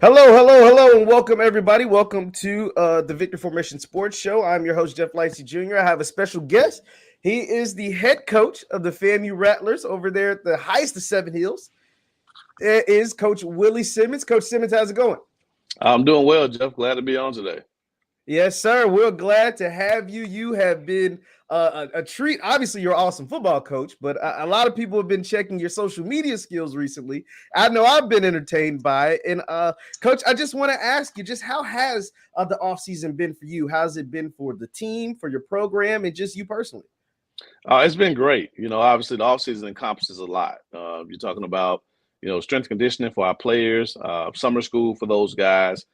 Hello, and welcome everybody. Welcome to the Victor Formation Sports Show. I'm your host, JeffLightsYJr. I have a special guest. He is the head coach of the FAMU Rattlers over there at the highest of Seven Hills. It is Coach Willie Simmons. Coach Simmons, how's it going? I'm doing well, Jeff. Glad to be on today. Yes, sir. We're glad to have you. You have been a treat. Obviously, you're an awesome football coach, but a lot of people have been checking your social media skills recently. I know I've been entertained by it. And, Coach, I just want to ask you, just how has the offseason been for you? How's it been for the team, for your program, and just you personally? It's been great. Obviously the offseason encompasses a lot. You're talking about, strength conditioning for our players, summer school for those guys.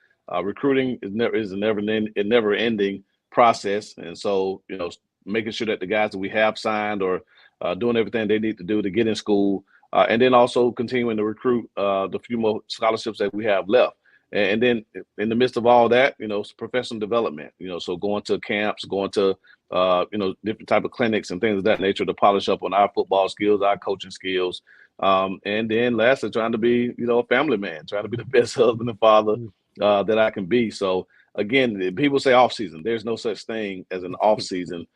Recruiting is a never ending process. And so, making sure that the guys that we have signed are doing everything they need to do to get in school. And then also continuing to recruit the few more scholarships that we have left. And then in the midst of all that, it's professional development, so going to camps, going to, different type of clinics and things of that nature to polish up on our football skills, our coaching skills. And then lastly, trying to be, a family man, trying to be the best husband and father that I can be. So again, people say off season. There's no such thing as an off season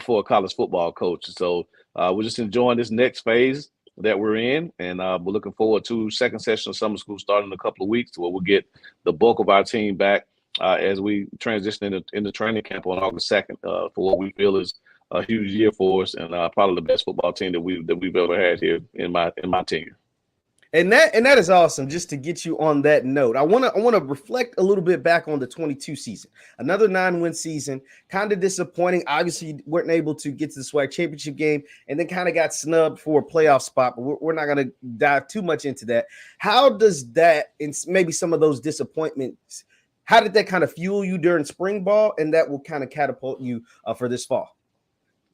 for a college football coach. So we're just enjoying this next phase that we're in, and we're looking forward to second session of summer school starting in a couple of weeks, where we'll get the bulk of our team back as we transition into training camp on August 2nd for what we feel is a huge year for us, and probably the best football team that we've ever had here in my tenure. And that is awesome. Just to get you on that note, I want to reflect a little bit back on the 22 season. Another 9-win season, kind of disappointing. Obviously, you weren't able to get to the SWAC championship game, and then kind of got snubbed for a playoff spot. But we're not going to dive too much into that. How does that, and maybe some of those disappointments, how did that kind of fuel you during spring ball, and that will kind of catapult you for this fall?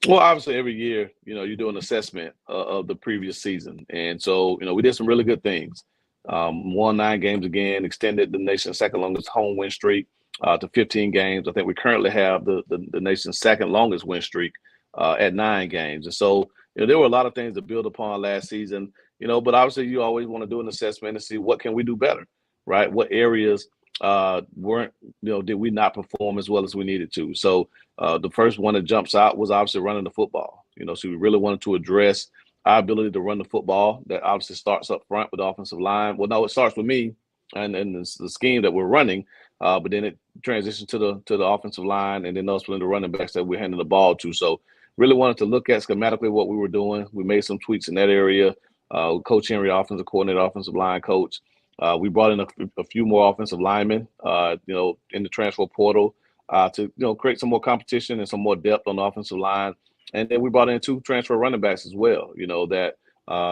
Well, obviously, every year, you do an assessment of the previous season. And so, we did some really good things. Won 9 games again, extended the nation's second longest home win streak to 15 games. I think we currently have the nation's second longest win streak at 9 games. And so, there were a lot of things to build upon last season, but obviously you always want to do an assessment and see what can we do better, right? What areas weren't, did we not perform as well as we needed to? So the first one that jumps out was obviously running the football. So we really wanted to address our ability to run the football. That obviously starts up front with the offensive line. Well, no, it starts with me and the scheme that we're running, but then it transitions to the offensive line, and then also the running backs that we're handing the ball to. So really wanted to look at schematically what we were doing. We made some tweaks in that area. Coach Henry, offensive coordinator, offensive line coach. We brought in a few more offensive linemen, in the transfer portal to, create some more competition and some more depth on the offensive line. And then we brought in 2 transfer running backs as well, that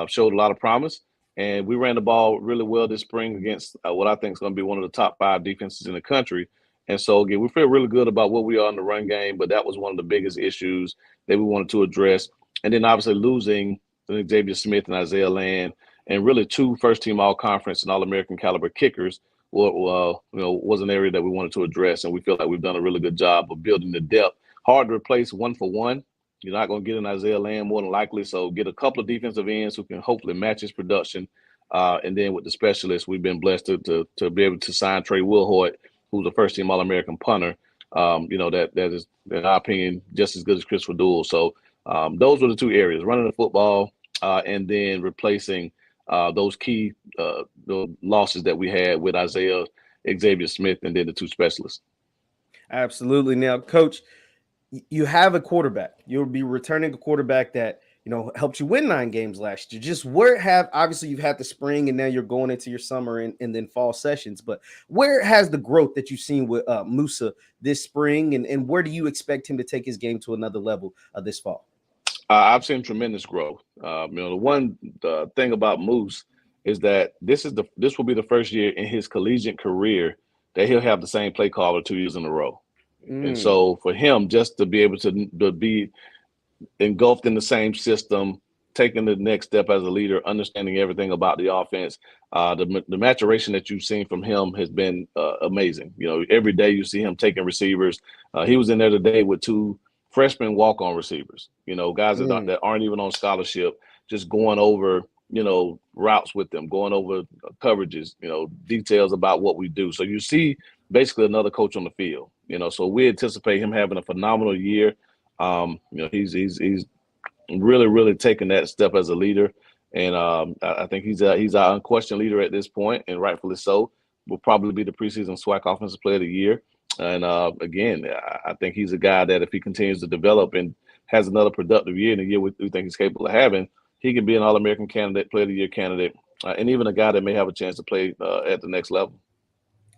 showed a lot of promise. And we ran the ball really well this spring against what I think is going to be one of the top 5 defenses in the country. And so, again, we feel really good about what we are in the run game, but that was one of the biggest issues that we wanted to address. And then obviously losing Xavier Smith and Isaiah Land, and really 2 first-team all-conference and all-American caliber kickers was an area that we wanted to address, and we feel like we've done a really good job of building the depth. Hard to replace one for one. You're not going to get an Isaiah Land more than likely, so get a couple of defensive ends who can hopefully match his production. And then with the specialists, we've been blessed to be able to sign Trey Wilhoit, who's a first-team all-American punter. That is, in our opinion, just as good as Christopher Duell. So those were the 2 areas: running the football and then replacing those key the losses that we had with Isaiah, Xavier Smith, and then the 2 specialists. Absolutely. Now, Coach, you have a quarterback. You'll be returning a quarterback that, helped you win 9 games last year. Just obviously you've had the spring and now you're going into your summer and then fall sessions, but where has the growth that you've seen with Musa this spring, and where do you expect him to take his game to another level this fall? I've seen tremendous growth. The one thing about Moose is that this will be the first year in his collegiate career that he'll have the same play caller 2 years in a row. And so for him, just to be able to be engulfed in the same system, taking the next step as a leader, understanding everything about the offense, the maturation that you've seen from him has been amazing. Every day you see him taking receivers. He was in there today with 2 freshman walk-on receivers, guys that aren't even on scholarship, just going over routes with them, going over coverages, details about what we do. So you see basically another coach on the field, so we anticipate him having a phenomenal year. He's really, really taking that step as a leader. And I think he's our unquestioned leader at this point, and rightfully so. Will probably be the preseason SWAC Offensive Player of the Year. And again, I think he's a guy that if he continues to develop and has another productive year in the year we think he's capable of having, he can be an All-American candidate, Player of the Year candidate, and even a guy that may have a chance to play at the next level.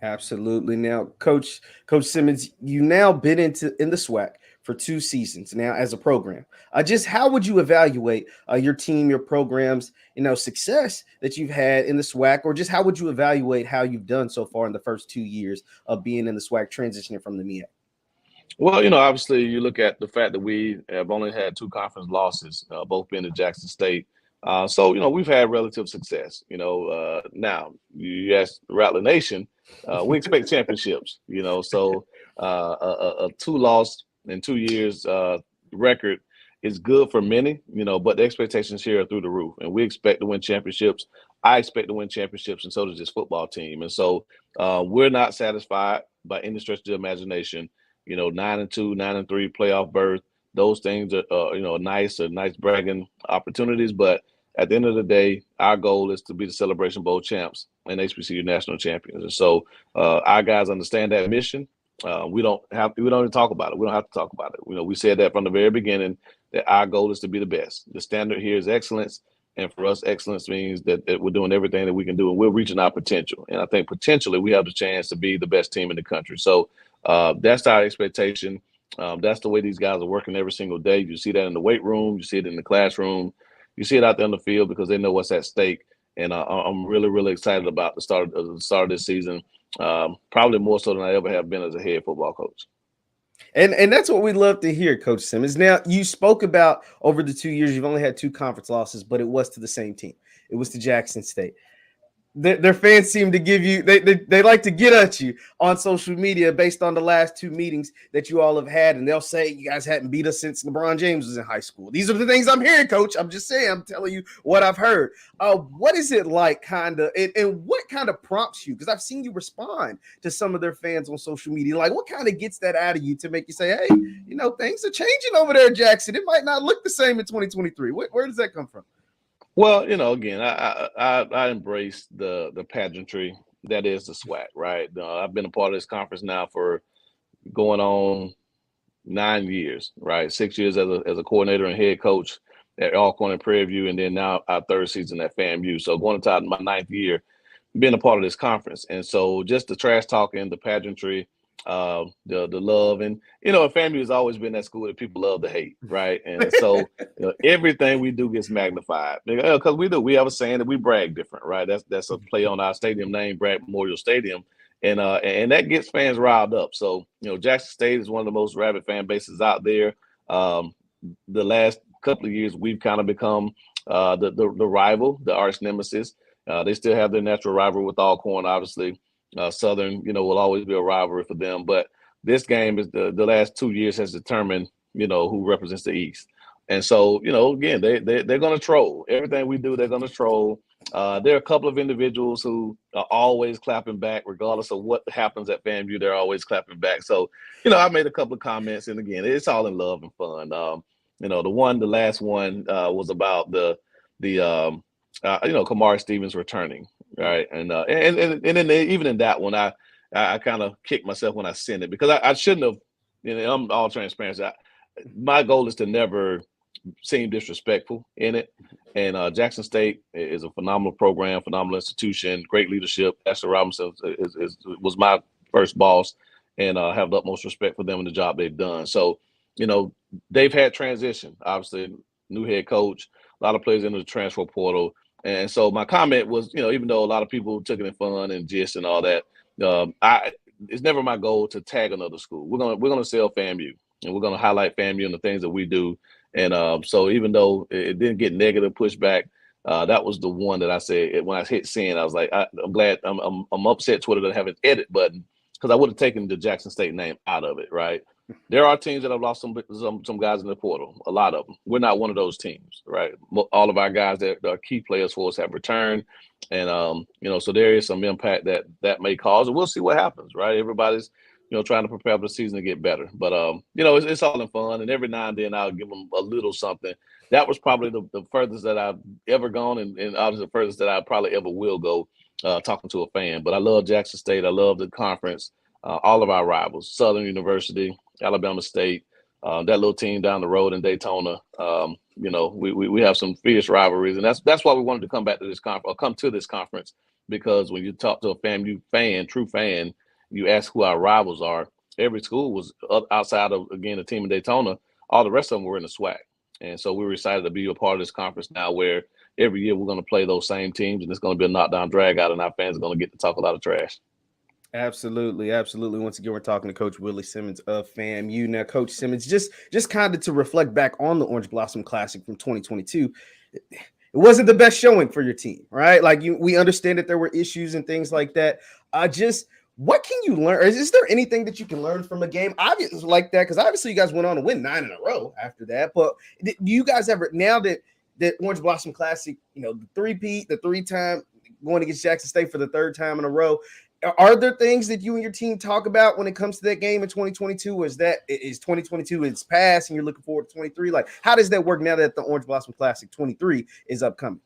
Absolutely. Now, Coach Simmons, you now been in the SWAC for 2 seasons now as a program. Just how would you evaluate your team, your programs, success that you've had in the SWAC, or just how would you evaluate how you've done so far in the first 2 years of being in the SWAC, transitioning from the MEAC? Well, obviously you look at the fact that we have only had 2 conference losses, both being at Jackson State. So, we've had relative success. Now you ask Rattler Nation, we expect championships, so a 2-loss in 2 years record is good for many, but the expectations here are through the roof, and we expect to win championships. I expect to win championships, and so does this football team. And so we're not satisfied by any stretch of the imagination. 9-2, 9-3 playoff berth, those things are nice bragging opportunities, but at the end of the day, our goal is to be the Celebration Bowl champs and HBCU national champions. And so our guys understand that mission. We don't even talk about it. We don't have to talk about it. We said that from the very beginning, that our goal is to be the best. The standard here is excellence. And for us, excellence means that we're doing everything that we can do, and we're reaching our potential. And I think potentially we have the chance to be the best team in the country. So that's our expectation. That's the way these guys are working every single day. You see that in the weight room. You see it in the classroom. You see it out there on the field because they know what's at stake. And I'm really, really excited about the start of this season, probably more so than I ever have been as a head football coach. And that's what we love to hear, Coach Simmons. Now, you spoke about over the 2 years, you've only had 2 conference losses, but it was to the same team. It was to Jackson State. Their fans seem to give you, they like to get at you on social media based on the last 2 meetings that you all have had. And they'll say, you guys hadn't beat us since LeBron James was in high school. These are the things I'm hearing, Coach. I'm just saying, I'm telling you what I've heard. What is it like and what kind of prompts you? Because I've seen you respond to some of their fans on social media. Like, what kind of gets that out of you to make you say, hey, things are changing over there, Jackson. It might not look the same in 2023. Where does that come from? Well, again, I embrace the pageantry that is the SWAC, right? I've been a part of this conference now for going on 9 years, right? 6 years as a coordinator and head coach at Alcorn and Prairie View, and then now our 3rd season at FAMU. So going into my 9th year, being a part of this conference. And so just the trash talking, the pageantry, the love, and FAMU has always been that school that people love to hate, right? And so everything we do gets magnified because we have a saying that we brag different, right? That's a play on our stadium name, Bragg Memorial Stadium, and that gets fans riled up. So Jackson State is one of the most rabid fan bases out there. The last couple of years we've kind of become the rival, the arch nemesis. They still have their natural rivalry with Alcorn, obviously. Southern, will always be a rivalry for them. But this game is the last 2 years has determined, who represents the East. And so, again, they're going to troll. Everything we do, they're going to troll. There are a couple of individuals who are always clapping back, regardless of what happens at FAMU. They're always clapping back. So, I made a couple of comments, and again, it's all in love and fun. The last one was about the Kamari Stevens returning. Right. And then even in that one, I kind of kicked myself when I sent it because I shouldn't have, I'm all transparency. My goal is to never seem disrespectful in it. And Jackson State is a phenomenal program, phenomenal institution, great leadership. Ashley Robinson was my first boss, and I have the utmost respect for them and the job they've done. So, they've had transition, obviously, new head coach, a lot of players into the transfer portal. And so my comment was, even though a lot of people took it in fun and gist and all that, it's never my goal to tag another school. We're gonna sell FAMU, and we're gonna highlight FAMU and the things that we do. And so even though it didn't get negative pushback, that was the one that I said when I hit send. I was like, I'm glad. I'm upset Twitter doesn't have an edit button because I would have taken the Jackson State name out of it, right? There are teams that have lost some guys in the portal, a lot of them. We're not one of those teams, right? All of our guys that are key players for us have returned. And, so there is some impact that may cause, and we'll see what happens, right? Everybody's, trying to prepare for the season to get better. But, it's all in fun. And every now and then I'll give them a little something. That was probably the furthest that I've ever gone, and obviously the furthest that I probably ever will go talking to a fan. But I love Jackson State. I love the conference, all of our rivals, Southern University, Alabama State, that little team down the road in Daytona. We have some fierce rivalries, and that's why we wanted to come back to this conference, or come to this conference, because when you talk to a FAMU fan, true fan, you ask who our rivals are. Every school was outside of, again, the team in Daytona. All the rest of them were in the SWAC, and so we were excited to be a part of this conference now, where every year we're going to play those same teams, and it's going to be a knockdown drag out, and our fans are going to get to talk a lot of trash. Absolutely, absolutely. Once again, we're talking to Coach Willie Simmons of FAMU. Now, Coach Simmons, just kind of to reflect back on the Orange Blossom Classic from 2022, it wasn't the best showing for your team, right? Like, we understand that there were issues and things like that. What can you learn? Is there anything that you can learn from a game obviously like that? Because obviously you guys went on to win 9 in a row after that. But do you guys ever, now that Orange Blossom Classic, the three-peat, the 3-time going against Jackson State for the 3rd time in a row, are there things that you and your team talk about when it comes to that game in 2022? Or is 2022 it's past and you're looking forward to 23? Like, how does that work now that the Orange Blossom Classic 23 is upcoming?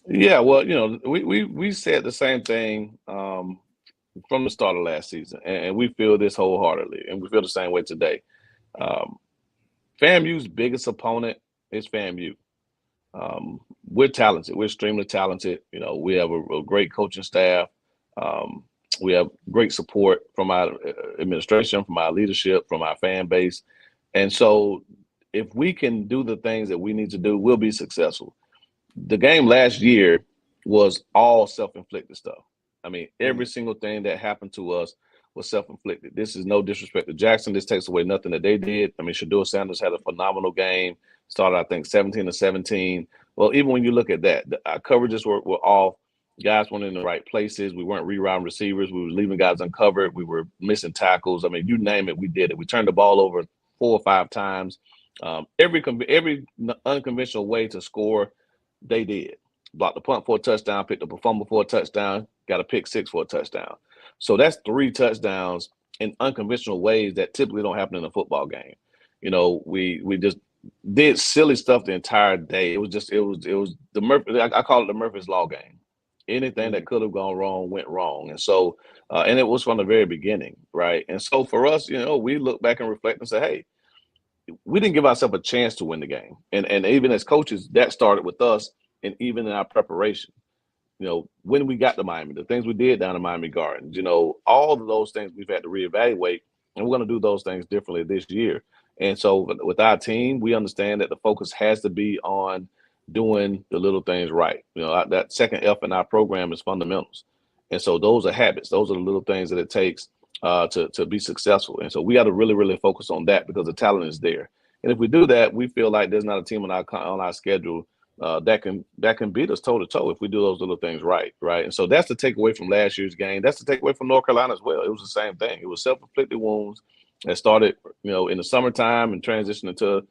Yeah, well, we said the same thing from the start of last season, and we feel this wholeheartedly, and we feel the same way today. FAMU's biggest opponent is FAMU. We're talented. We're extremely talented. We have a great coaching staff. We have great support from our administration, from our leadership, from our fan base. And so if we can do the things that we need to do, we'll be successful. The game last year was all self-inflicted stuff. I mean, every single thing that happened to us was self-inflicted. This is no disrespect to Jackson. This takes away nothing that they did. I mean, Shador Sanders had a phenomenal game. Started, I think, 17-17. Well, even when you look at that, our coverages were off. Guys weren't in the right places. We weren't rerouting receivers. We were leaving guys uncovered. We were missing tackles. I mean, you name it, we did it. We turned the ball over 4 or 5 times. Every unconventional way to score, they did. Blocked the punt for a touchdown, picked up a fumble for a touchdown, got a pick 6 for a touchdown. So that's 3 touchdowns in unconventional ways that typically don't happen in a football game. We just did silly stuff the entire day. It was the Murphy. I call it the Murphy's Law game. Anything that could have gone wrong went wrong. And so, and it was from the very beginning, right? And so for us, we look back and reflect and say, hey, we didn't give ourselves a chance to win the game. And even as coaches, that started with us, and even in our preparation. When we got to Miami, the things we did down in Miami Gardens, all of those things we've had to reevaluate, and we're going to do those things differently this year. And so with our team, we understand that the focus has to be on doing the little things right. That second F in our program is fundamentals. And so those are habits. Those are the little things that it takes to be successful. And so we got to really, really focus on that, because the talent is there. And if we do that, we feel like there's not a team on our schedule that can beat us toe to toe if we do those little things right. And so that's the takeaway from last year's game. That's the takeaway from North Carolina as well. It was the same thing. It was self-inflicted wounds that started, in the summertime and transitioned into,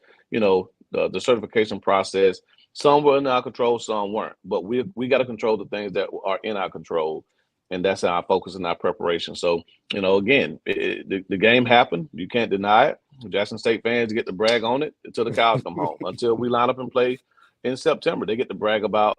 the certification process. Some were in our control, some weren't. But we got to control the things that are in our control, and that's our focus and our preparation. So, again, the game happened. You can't deny it. Jackson State fans get to brag on it until the cows come home. Until we line up and play in September, they get to brag about,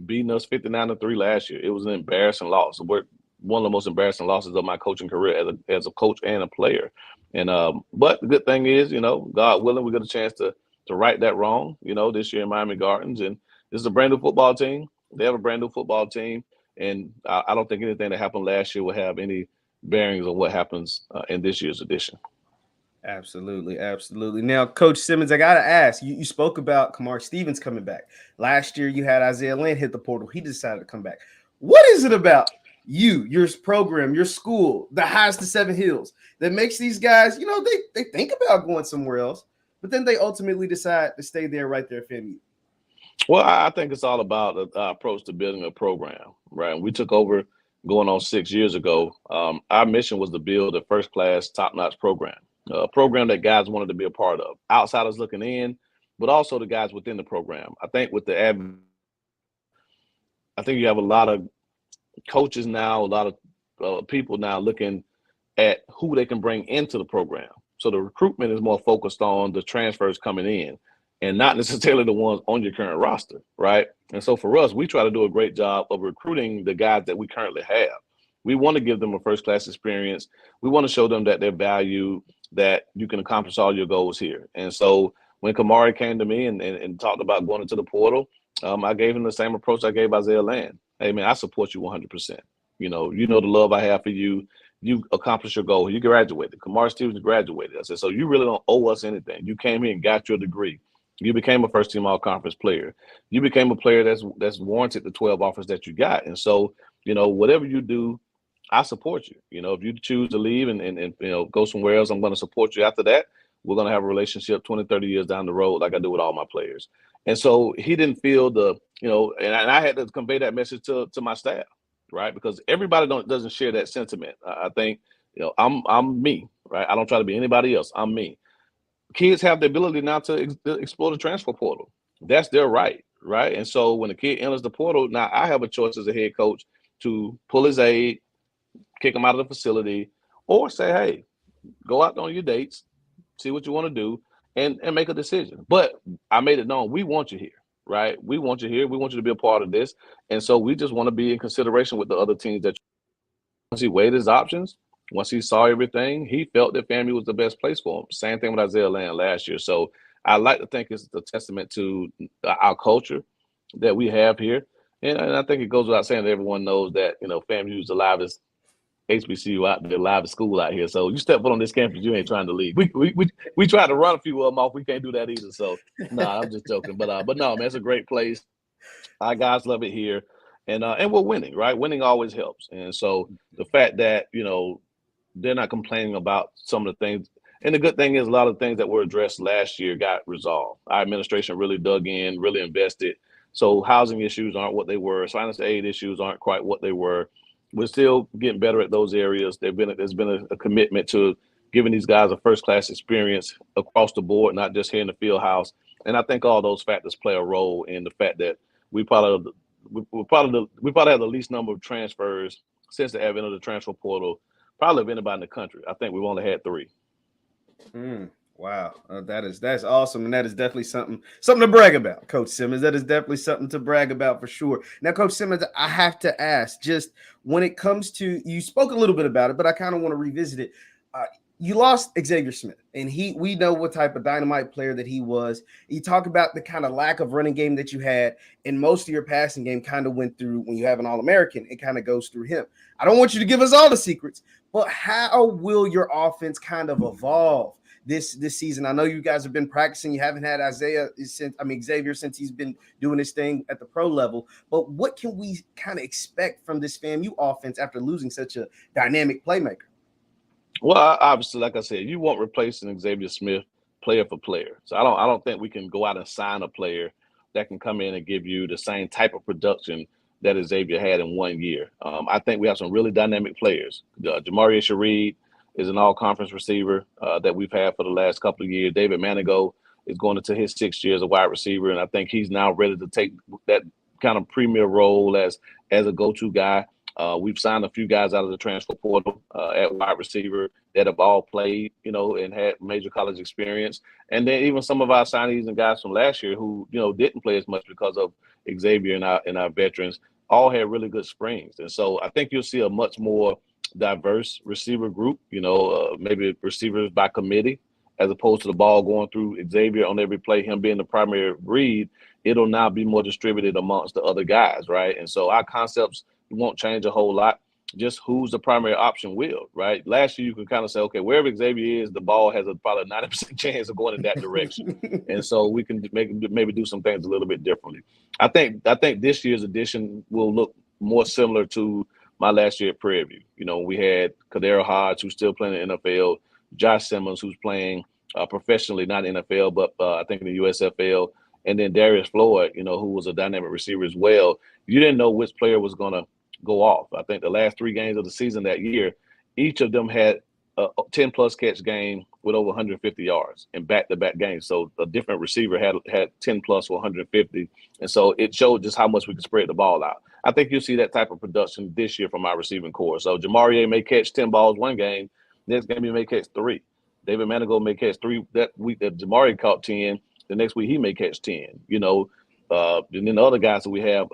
beating us 59-3 last year. It was an embarrassing loss. We're one of the most embarrassing losses of my coaching career as a coach and a player. And but the good thing is, God willing, we get a chance to right that wrong, this year in Miami Gardens. And this is a brand new football team. They have a brand new football team. And I don't think anything that happened last year will have any bearings on what happens in this year's edition. Absolutely. Now, Coach Simmons, I got to ask, you spoke about Kamar Stevens coming back. Last year, you had Isaiah Lynn hit the portal. He decided to come back. What is it about you, your program, your school, the Highs to Seven Hills, that makes these guys, they think about going somewhere else, but then they ultimately decide to stay there right there at FAMU? Well, I think it's all about our approach to building a program, right? And we took over going on 6 years ago. Our mission was to build a first-class, top-notch program. a program that guys wanted to be a part of, outsiders looking in, but also the guys within the program. I think with the I think you have a lot of coaches now, a lot of people now looking at who they can bring into the program. So the recruitment is more focused on the transfers coming in and not necessarily the ones on your current roster, right? And so for us, we try to do a great job of recruiting the guys that we currently have. We want to give them a first-class experience. We want to show them that they're valued, that you can accomplish all your goals here. And so when Kamari came to me and talked about going into the portal, I gave him the same approach I gave Isaiah Land. Hey, man, I support you 100%. You know the love I have for you. You accomplished your goal. You graduated. Kamari Stevens graduated. I said, so you really don't owe us anything. You came here and got your degree. You became a first-team all-conference player. You became a player that's warranted the 12 offers that you got. And so, whatever you do, I support you. If you choose to leave and go somewhere else, I'm going to support you after that. We're going to have a relationship 20, 30 years down the road like I do with all my players. And so he didn't feel and I had to convey that message to my staff, right? Because everybody doesn't share that sentiment. I think, I'm me, right? I don't try to be anybody else. I'm me. Kids have the ability now to explore the transfer portal. That's their right? And so when a kid enters the portal, now I have a choice as a head coach to pull his aid, kick him out of the facility, or say, hey, go out on your dates, see what you want to do, and make a decision. But I made it known, we want you here, right? We want you here. We want you to be a part of this. And so we just want to be in consideration with the other teams that once he weighed his options, once he saw everything, he felt that FAMU was the best place for him. Same thing with Isaiah Land last year. So I like to think it's a testament to our culture that we have here. And I think it goes without saying that everyone knows that, FAMU is the livest HBCU out there, livest school out here. So you step foot on this campus, you ain't trying to leave. We tried to run a few of them off. We can't do that either. So I'm just joking. But no, man, it's a great place. Our guys love it here. And we're winning, right? Winning always helps. And so the fact that, they're not complaining about some of the things. And the good thing is a lot of the things that were addressed last year got resolved. Our administration really dug in, really invested. So housing issues aren't what they were. Financial aid issues aren't quite what they were. We're still getting better at those areas. There's been a commitment to giving these guys a first-class experience across the board, not just here in the field house. And I think all those factors play a role in the fact that we probably have the least number of transfers since the advent of the transfer portal, probably of anybody in the country. I think we've only had 3. Wow, that's awesome, and that is definitely something to brag about, Coach Simmons. That is definitely something to brag about for sure. Now, Coach Simmons, I have to ask, just when it comes to, you spoke a little bit about it, but I kind of want to revisit it. You lost Xavier Smith, and we know what type of dynamite player that he was. You talk about the kind of lack of running game that you had, and most of your passing game kind of went through when you have an All-American. It kind of goes through him. I don't want you to give us all the secrets, but how will your offense kind of evolve this season? I know you guys have been practicing. You haven't had Xavier since he's been doing his thing at the pro level. But what can we kind of expect from this FAMU offense after losing such a dynamic playmaker? Well, obviously, like I said, you won't replace an Xavier Smith player for player. So I don't think we can go out and sign a player that can come in and give you the same type of production that Xavier had in 1 year. I think we have some really dynamic players. Jamari Shareed is an all-conference receiver that we've had for the last couple of years. David Manigo is going into his 6th year as a wide receiver, and I think he's now ready to take that kind of premier role as a go-to guy. We've signed a few guys out of the transfer portal at wide receiver that have all played, and had major college experience. And then even some of our signees and guys from last year who, didn't play as much because of Xavier and our veterans all had really good springs. And so I think you'll see a much more diverse receiver group, maybe receivers by committee, as opposed to the ball going through Xavier on every play, him being the primary read. It'll now be more distributed amongst the other guys, right? And so our concepts won't change a whole lot. Just who's the primary option will, right? Last year, you can kind of say, okay, wherever Xavier is, the ball has probably a 90% chance of going in that direction. And so we can maybe do some things a little bit differently. I think this year's edition will look more similar to my last year at Prairie View. We had Kadero Hodge, who's still playing in the NFL, Josh Simmons, who's playing professionally, not in the NFL, but I think in the USFL, and then Darius Floyd, who was a dynamic receiver as well. You didn't know which player was going to go off. I think the last 3 games of the season that year, each of them had a 10-plus catch game with over 150 yards in back-to-back games. So a different receiver had 10-plus or 150. And so it showed just how much we could spread the ball out. I think you'll see that type of production this year from our receiving core. So Jamarie may catch 10 balls one game. Next game, he may catch 3. David Manigault may catch 3 that week that Jamarie caught 10. The next week, he may catch 10, and then the other guys that we have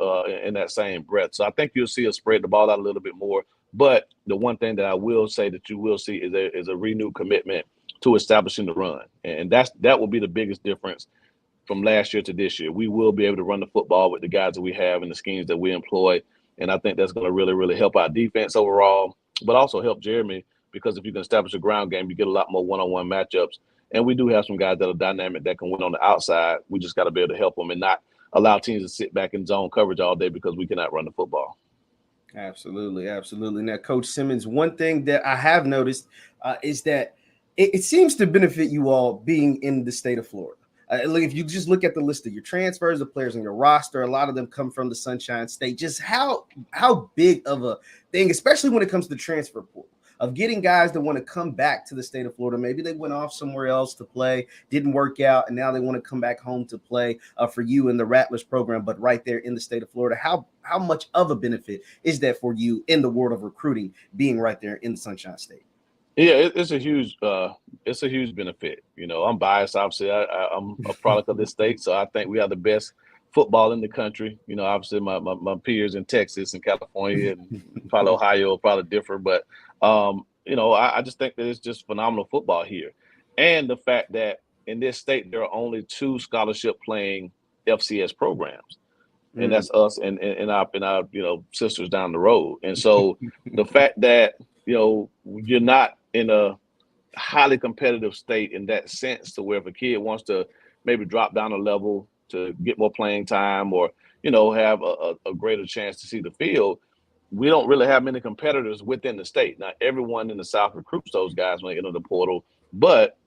in that same breath. So I think you'll see us spread the ball out a little bit more. But the one thing that I will say that you will see is a renewed commitment to establishing the run. And that will be the biggest difference from last year to this year. We will be able to run the football with the guys that we have and the schemes that we employ. And I think that's going to really, really help our defense overall, but also help Jeremy, because if you can establish a ground game, you get a lot more one-on-one matchups. And we do have some guys that are dynamic that can win on the outside. We just got to be able to help them and not allow teams to sit back in zone coverage all day because we cannot run the football. Absolutely, absolutely. Now, Coach Simmons, one thing that I have noticed is that it seems to benefit you all being in the state of Florida. Look, if you just look at the list of your transfers, the players on your roster, a lot of them come from the Sunshine State. Just how big of a thing, especially when it comes to the transfer pool, of getting guys that want to come back to the state of Florida. Maybe they went off somewhere else to play, didn't work out, and now they want to come back home to play for you in the Rattlers program, but right there in the state of Florida. How much of a benefit is that for you in the world of recruiting, being right there in the Sunshine State? Yeah, it's a huge benefit. I'm biased. Obviously, I'm a product of this state, so I think we have the best football in the country. Obviously, my peers in Texas and California and probably Ohio are probably different, but I just think that it's just phenomenal football here, and the fact that in this state there are only 2 scholarship playing FCS programs. And that's us and our sisters down the road. And so the fact that you're not in a highly competitive state in that sense, to where if a kid wants to maybe drop down a level to get more playing time or have a greater chance to see the field, we don't really have many competitors within the state. Now, everyone in the South recruits those guys when they enter the portal, but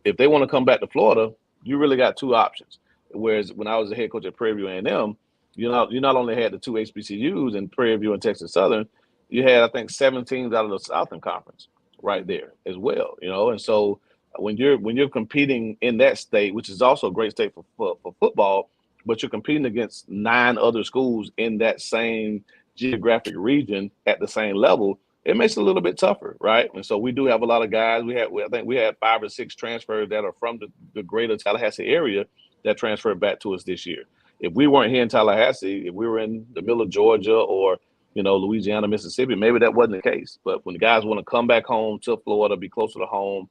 if they want to come back to Florida, you really got 2 options. Whereas when I was the head coach at Prairie View A&M, you not only had the 2 HBCUs in Prairie View and Texas Southern, you had, I think, 7 teams out of the Southern Conference right there as well. And so when you're competing in that state, which is also a great state for football, but you're competing against 9 other schools in that same geographic region at the same level, it makes it a little bit tougher, right? And so we do have a lot of guys. I think we had 5 or 6 transfers that are from the greater Tallahassee area that transferred back to us this year. If we weren't here in Tallahassee, if we were in the middle of Georgia or, Louisiana, Mississippi, maybe that wasn't the case. But when the guys want to come back home to Florida, be closer to home,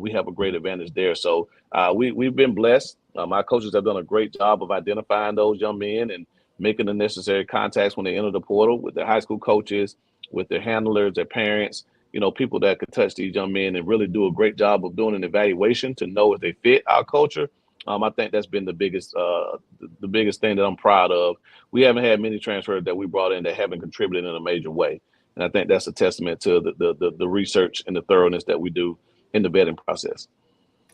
we have a great advantage there. So we've been blessed. My coaches have done a great job of identifying those young men and making the necessary contacts when they enter the portal with their high school coaches, with their handlers, their parents, people that could touch these young men and really do a great job of doing an evaluation to know if they fit our culture. I think that's been the biggest thing that I'm proud of. We haven't had many transfers that we brought in that haven't contributed in a major way. And I think that's a testament to the research and the thoroughness that we do in the vetting process.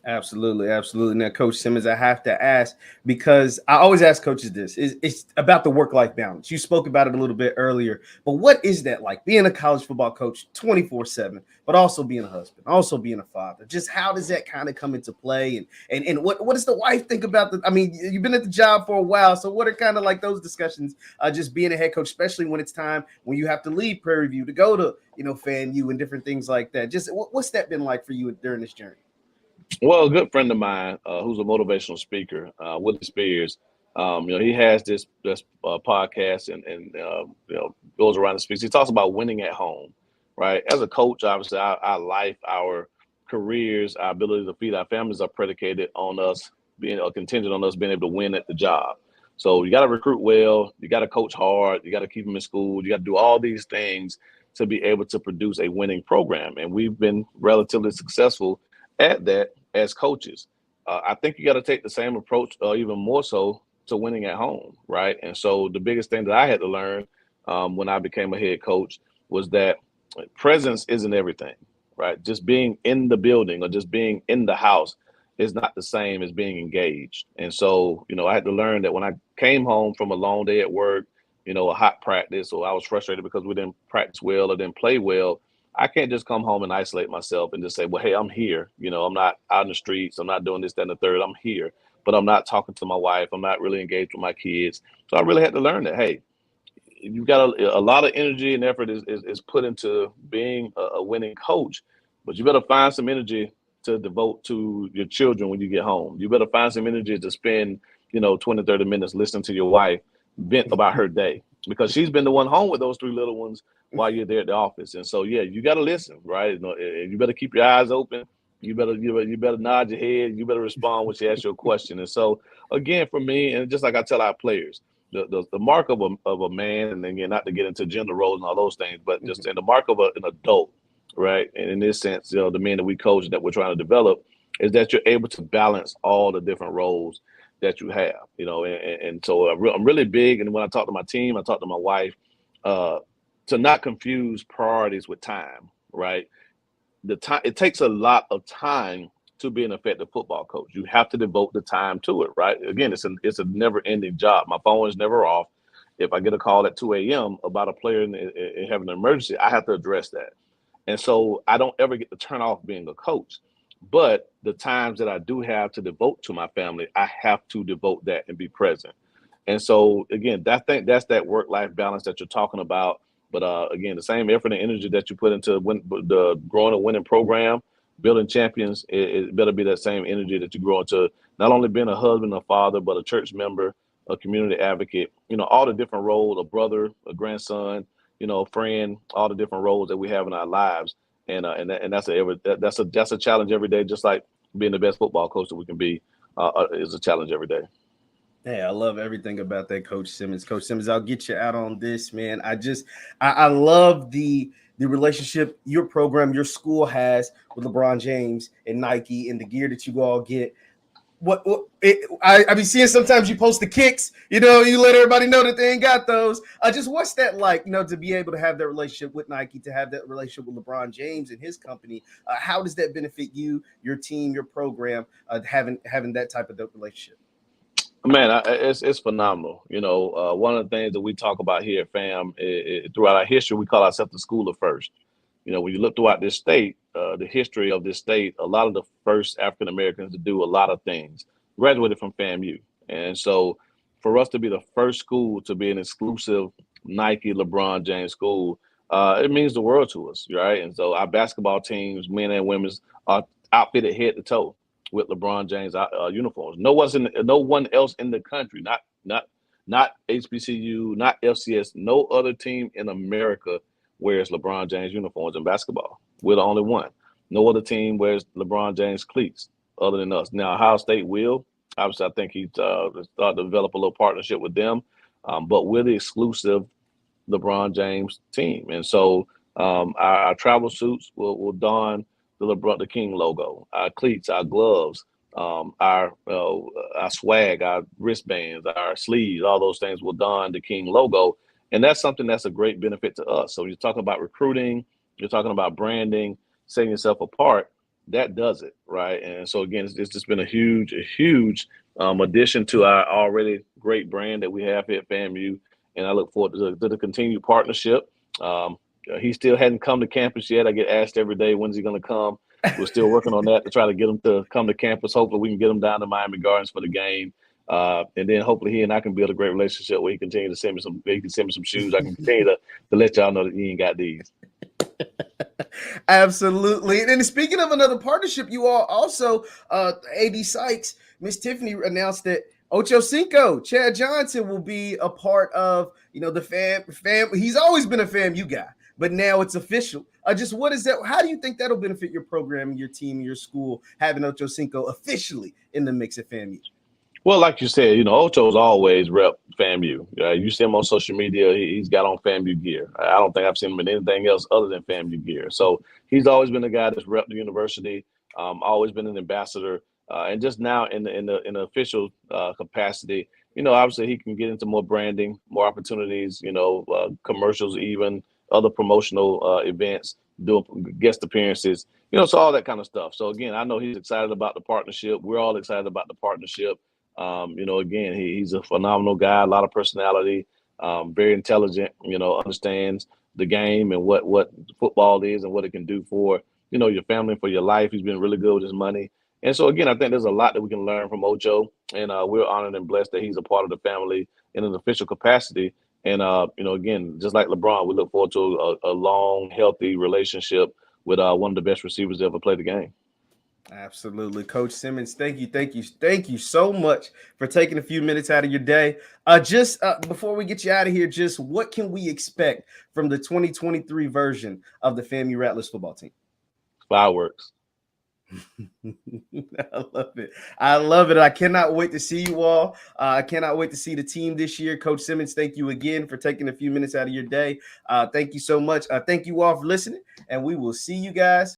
Absolutely, absolutely. Now, Coach Simmons, I have to ask, because I always ask coaches this, it's about the work-life balance. You spoke about it a little bit earlier, but what is that like, being a college football coach 24/7, but also being a husband, also being a father? Just how does that kind of come into play? And what does the wife think about I mean, you've been at the job for a while, so what are kind of like those discussions, just being a head coach, especially when it's time when you have to leave Prairie View to go to, FAMU and different things like that? Just what's that been like for you during this journey? Well, a good friend of mine who's a motivational speaker, Willie Spears, he has this podcast and goes around and speaks. He talks about winning at home, right? As a coach, obviously, our life, our careers, our ability to feed our families are predicated on us being contingent on us being able to win at the job. So you got to recruit well, you got to coach hard, you got to keep them in school, you got to do all these things to be able to produce a winning program. And we've been relatively successful at that as coaches. I think you got to take the same approach, even more so, to winning at home, right? And so the biggest thing that I had to learn when I became a head coach was that presence isn't everything, right? Just being in the building or just being in the house is not the same as being engaged. And so, I had to learn that when I came home from a long day at work, a hot practice, or I was frustrated because we didn't practice well or didn't play well, I can't just come home and isolate myself and just say, well, hey, I'm here. I'm not out in the streets. I'm not doing this, that, and the third. I'm here, but I'm not talking to my wife. I'm not really engaged with my kids. So I really had to learn that, hey, you've got a lot of energy and effort is put into being a winning coach, but you better find some energy to devote to your children when you get home. You better find some energy to spend, 20, 30 minutes listening to your wife vent about her day, because she's been the one home with those 3 little ones while you're there at the office. And so, yeah, you got to listen, right? You better keep your eyes open. You better nod your head. You better respond when she asks you a question. And so, again, for me, and just like I tell our players, the mark of a man, and again, not to get into gender roles and all those things, but just in the mark of an adult, right? And in this sense, the men that we coach that we're trying to develop is that you're able to balance all the different roles that you have, and so I'm really big. And when I talk to my team, I talk to my wife, to not confuse priorities with time, right? It takes a lot of time to be an effective football coach. You have to devote the time to it, right? Again, it's a never-ending job. My phone is never off. If I get a call at 2 a.m. about a player in having an emergency, I have to address that. And so I don't ever get to turn off being a coach. But the times that I do have to devote to my family, I have to devote that and be present. And so, again, that's that work-life balance that you're talking about. But again, the same effort and energy that you put into the growing a winning program, building champions, it better be that same energy that you grow into not only being a husband, a father, but a church member, a community advocate, all the different roles, a brother, a grandson, a friend, all the different roles that we have in our lives. And that's a challenge every day, just like being the best football coach that we can be is a challenge every day. Hey, I love everything about that, Coach Simmons. Coach Simmons, I'll get you out on this, man. I love the relationship your program, your school has with LeBron James and Nike and the gear that you all get. I be seeing sometimes you post the kicks, you let everybody know that they ain't got those. Just what's that like, to be able to have that relationship with Nike, to have that relationship with LeBron James and his company? How does that benefit you, your team, your program, having that type of relationship? Man, it's phenomenal. One of the things that we talk about here at FAM, throughout our history, we call ourselves the school of first. When you look throughout this state, the history of this state, a lot of the first African Americans to do a lot of things graduated from FAMU. And so for us to be the first school to be an exclusive Nike LeBron James school, it means the world to us, right? And so our basketball teams, men and women's, are outfitted head to toe with LeBron James uniforms. No one else in the country, not HBCU, not FCS, no other team in America wears LeBron James uniforms in basketball. We're the only one. No other team wears LeBron James cleats other than us. Now, Ohio State will. Obviously, I think he's started to develop a little partnership with them. But we're the exclusive LeBron James team. And so our travel suits will don the King logo, our cleats, our gloves, our swag, our wristbands, our sleeves, all those things will don the King logo. And that's something that's a great benefit to us. So you're talking about recruiting, you're talking about branding, setting yourself apart. That does it, right? And so again, it's just been a huge addition to our already great brand that we have here at FAMU. And I look forward to the continued partnership. He still hadn't come to campus yet. I get asked every day, when's he going to come? We're still working on that to try to get him to come to campus. Hopefully we can get him down to Miami Gardens for the game. And then hopefully he and I can build a great relationship where he can send me some shoes. I can continue to let y'all know that he ain't got these. Absolutely. And then speaking of another partnership, you all also, AD Sykes, Miss Tiffany announced that Ocho Cinco, Chad Johnson, will be a part of, the fam. He's always been a FAMU guy, but now it's official. Just what is that? How do you think that'll benefit your program, your team, your school, having Ocho Cinco officially in the mix at FAMU? Well, like you said, Ocho's always rep FAMU. You see him on social media, he's got on FAMU gear. I don't think I've seen him in anything else other than FAMU gear. So he's always been a guy that's repped the university, always been an ambassador. And just now in the official capacity, obviously he can get into more branding, more opportunities, commercials, even other promotional events, doing guest appearances, so all that kind of stuff. So again, I know he's excited about the partnership. We're all excited about the partnership. Again, he's a phenomenal guy, a lot of personality, very intelligent, understands the game and what football is and what it can do for, your family, for your life. He's been really good with his money. And so, again, I think there's a lot that we can learn from Ocho. And we're honored and blessed that he's a part of the family in an official capacity. And, again, just like LeBron, we look forward to a long, healthy relationship with one of the best receivers to ever play the game. Absolutely. Coach Simmons, thank you so much for taking a few minutes out of your day. Just before we get you out of here, just what can we expect from the 2023 version of the FAMU Rattlers football team? Fireworks. I love it. I cannot wait to see you all. I cannot wait to see the team this year. Coach Simmons, thank you again for taking a few minutes out of your day. Thank you so much. Thank you all for listening, and we will see you guys